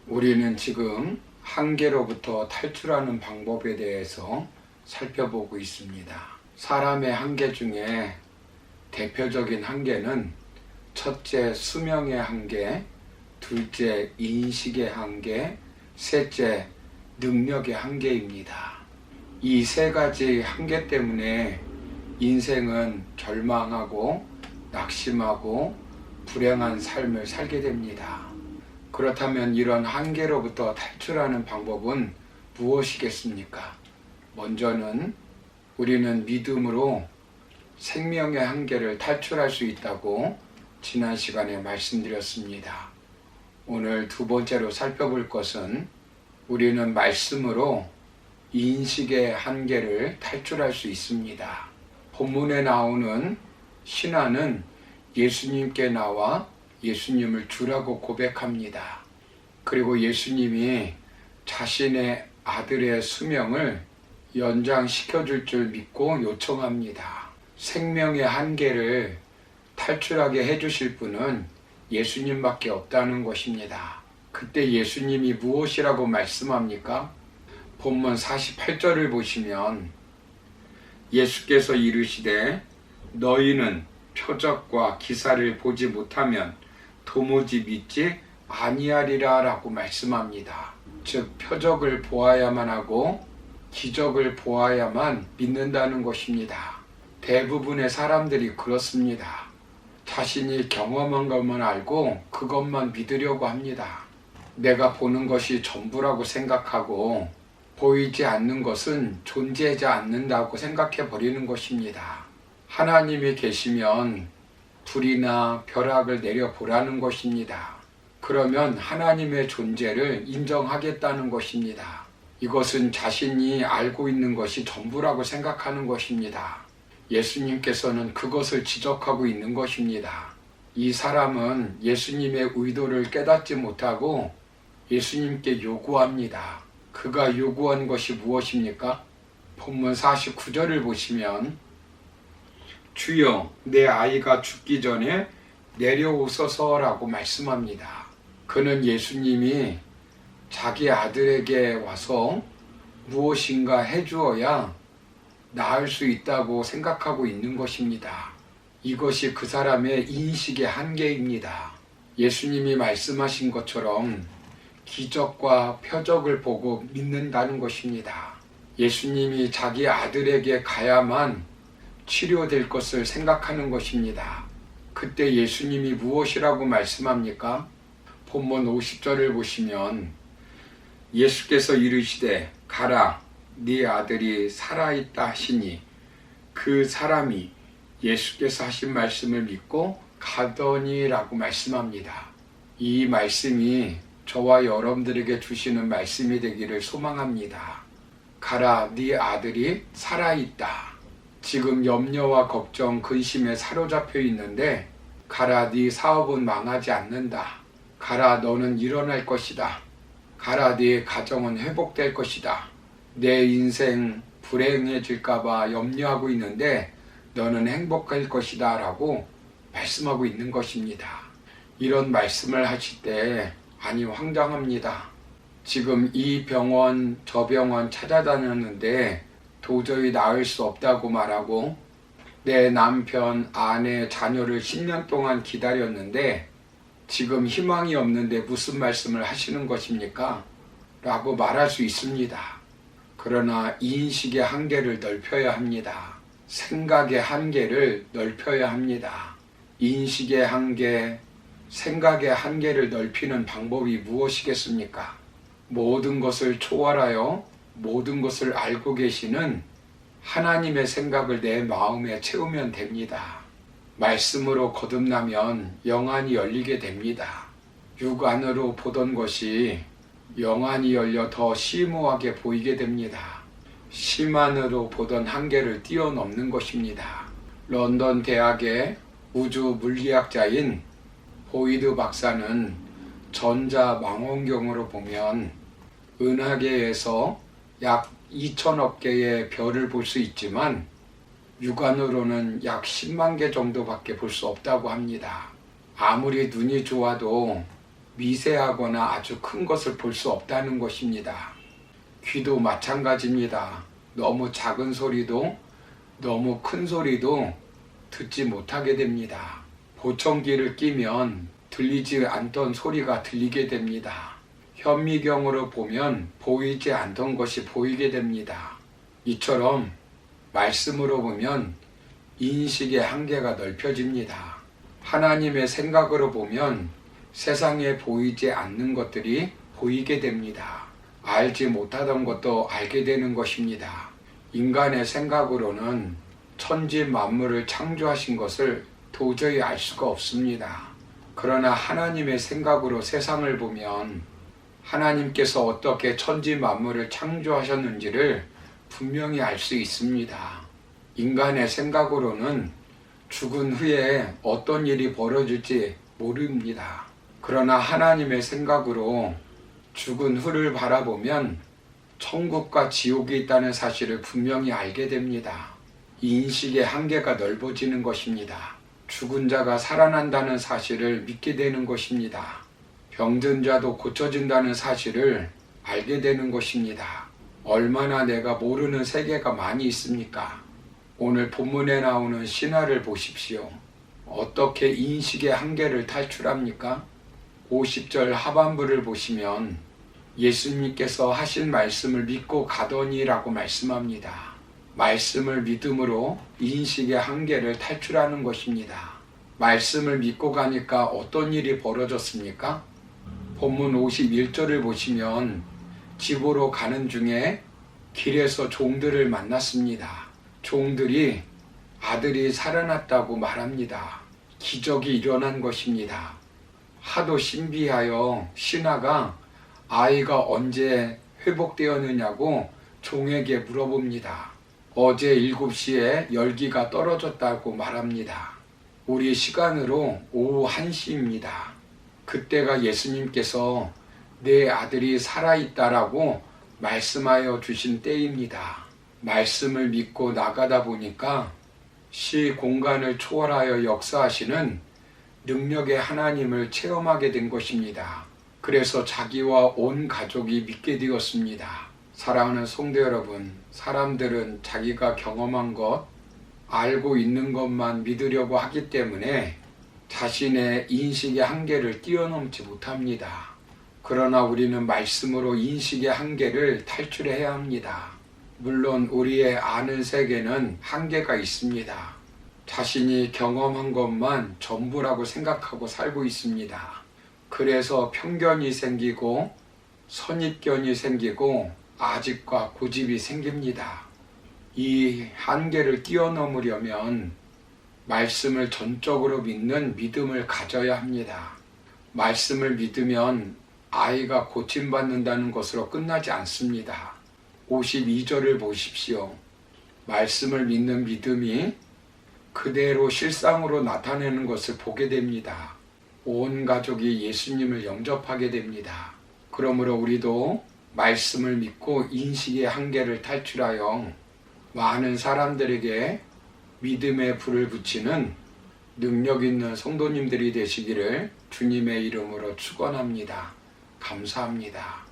우리는 지금 한계로부터 탈출하는 방법에 대해서 살펴보고 있습니다. 사람의 한계 중에 대표적인 한계는 첫째, 수명의 한계, 둘째, 인식의 한계, 셋째, 능력의 한계입니다. 이 세 가지 한계 때문에 인생은 절망하고 낙심하고 불행한 삶을 살게 됩니다. 그렇다면 이런 한계로부터 탈출하는 방법은 무엇이겠습니까? 먼저는 우리는 믿음으로 생명의 한계를 탈출할 수 있다고 지난 시간에 말씀드렸습니다. 오늘 두 번째로 살펴볼 것은 우리는 말씀으로 인식의 한계를 탈출할 수 있습니다. 본문에 나오는 신하는 예수님께 나와 예수님을 주라고 고백합니다. 그리고 예수님이 자신의 아들의 수명을 연장시켜줄 줄 믿고 요청합니다. 생명의 한계를 탈출하게 해주실 분은 예수님밖에 없다는 것입니다. 그때 예수님이 무엇이라고 말씀합니까? 본문 48절을 보시면 예수께서 이르시되 너희는 표적과 기사를 보지 못하면 도무지 믿지 아니하리라 라고 말씀합니다. 즉 표적을 보아야만 하고 기적을 보아야만 믿는다는 것입니다. 대부분의 사람들이 그렇습니다. 자신이 경험한 것만 알고 그것만 믿으려고 합니다. 내가 보는 것이 전부라고 생각하고 보이지 않는 것은 존재하지 않는다고 생각해 버리는 것입니다. 하나님이 계시면 불이나 벼락을 내려보라는 것입니다. 그러면 하나님의 존재를 인정하겠다는 것입니다. 이것은 자신이 알고 있는 것이 전부라고 생각하는 것입니다. 예수님께서는 그것을 지적하고 있는 것입니다. 이 사람은 예수님의 의도를 깨닫지 못하고 예수님께 요구합니다. 그가 요구한 것이 무엇입니까? 본문 49절을 보시면 주여 내 아이가 죽기 전에 내려오소서라고 말씀합니다. 그는 예수님이 자기 아들에게 와서 무엇인가 해주어야 나을 수 있다고 생각하고 있는 것입니다. 이것이 그 사람의 인식의 한계입니다. 예수님이 말씀하신 것처럼 기적과 표적을 보고 믿는다는 것입니다. 예수님이 자기 아들에게 가야만 치료될 것을 생각하는 것입니다. 그때 예수님이 무엇이라고 말씀합니까? 본문 50절을 보시면 예수께서 이르시되 가라 네 아들이 살아있다 하시니 그 사람이 예수께서 하신 말씀을 믿고 가더니 라고 말씀합니다. 이 말씀이 저와 여러분들에게 주시는 말씀이 되기를 소망합니다. 가라 네 아들이 살아있다. 지금 염려와 걱정, 근심에 사로잡혀 있는데 가라 네 사업은 망하지 않는다. 가라 너는 일어날 것이다. 가라 네 가정은 회복될 것이다. 내 인생 불행해질까봐 염려하고 있는데 너는 행복할 것이다 라고 말씀하고 있는 것입니다. 이런 말씀을 하실 때 아니 황당합니다. 지금 이 병원 저 병원 찾아다녔는데 도저히 나을 수 없다고 말하고 내 남편, 아내, 자녀를 10년 동안 기다렸는데 지금 희망이 없는데 무슨 말씀을 하시는 것입니까? 라고 말할 수 있습니다. 그러나 인식의 한계를 넓혀야 합니다. 생각의 한계를 넓혀야 합니다. 인식의 한계, 생각의 한계를 넓히는 방법이 무엇이겠습니까? 모든 것을 초월하여 모든 것을 알고 계시는 하나님의 생각을 내 마음에 채우면 됩니다. 말씀으로 거듭나면 영안이 열리게 됩니다. 육안으로 보던 것이 영안이 열려 더 심오하게 보이게 됩니다. 심안으로 보던 한계를 뛰어넘는 것입니다. 런던 대학의 우주 물리학자인 보이드 박사는 전자망원경으로 보면 은하계에서 약 2천억 개의 별을 볼 수 있지만 육안으로는 약 10만 개 정도밖에 볼 수 없다고 합니다. 아무리 눈이 좋아도 미세하거나 아주 큰 것을 볼 수 없다는 것입니다. 귀도 마찬가지입니다. 너무 작은 소리도 너무 큰 소리도 듣지 못하게 됩니다. 보청기를 끼면 들리지 않던 소리가 들리게 됩니다. 현미경으로 보면 보이지 않던 것이 보이게 됩니다. 이처럼 말씀으로 보면 인식의 한계가 넓혀집니다. 하나님의 생각으로 보면 세상에 보이지 않는 것들이 보이게 됩니다. 알지 못하던 것도 알게 되는 것입니다. 인간의 생각으로는 천지 만물을 창조하신 것을 도저히 알 수가 없습니다. 그러나 하나님의 생각으로 세상을 보면 하나님께서 어떻게 천지 만물을 창조하셨는지를 분명히 알 수 있습니다. 인간의 생각으로는 죽은 후에 어떤 일이 벌어질지 모릅니다. 그러나 하나님의 생각으로 죽은 후를 바라보면 천국과 지옥이 있다는 사실을 분명히 알게 됩니다. 인식의 한계가 넓어지는 것입니다. 죽은 자가 살아난다는 사실을 믿게 되는 것입니다. 병든 자도 고쳐진다는 사실을 알게 되는 것입니다. 얼마나 내가 모르는 세계가 많이 있습니까? 오늘 본문에 나오는 신화를 보십시오. 어떻게 인식의 한계를 탈출합니까? 50절 하반부를 보시면 예수님께서 하신 말씀을 믿고 가더니라고 말씀합니다. 말씀을 믿음으로 인식의 한계를 탈출하는 것입니다. 말씀을 믿고 가니까 어떤 일이 벌어졌습니까? 본문 51절을 보시면 집으로 가는 중에 길에서 종들을 만났습니다. 종들이 아들이 살아났다고 말합니다. 기적이 일어난 것입니다. 하도 신비하여 신하가 아이가 언제 회복되었느냐고 종에게 물어봅니다. 어제 7시에 열기가 떨어졌다고 말합니다. 우리 시간으로 오후 1시입니다. 그때가 예수님께서 내 아들이 살아있다라고 말씀하여 주신 때입니다. 말씀을 믿고 나가다 보니까 시 공간을 초월하여 역사하시는 능력의 하나님을 체험하게 된 것입니다. 그래서 자기와 온 가족이 믿게 되었습니다. 사랑하는 성도 여러분, 사람들은 자기가 경험한 것, 알고 있는 것만 믿으려고 하기 때문에 자신의 인식의 한계를 뛰어넘지 못합니다. 그러나 우리는 말씀으로 인식의 한계를 탈출해야 합니다. 물론 우리의 아는 세계는 한계가 있습니다. 자신이 경험한 것만 전부라고 생각하고 살고 있습니다. 그래서 편견이 생기고 선입견이 생기고 아집과 고집이 생깁니다. 이 한계를 뛰어넘으려면 말씀을 전적으로 믿는 믿음을 가져야 합니다. 말씀을 믿으면 아이가 고침받는다는 것으로 끝나지 않습니다. 52절을 보십시오. 말씀을 믿는 믿음이 그대로 실상으로 나타내는 것을 보게 됩니다. 온 가족이 예수님을 영접하게 됩니다. 그러므로 우리도 말씀을 믿고 인식의 한계를 탈출하여 많은 사람들에게 믿음의 불을 붙이는 능력 있는 성도님들이 되시기를 주님의 이름으로 축원합니다. 감사합니다.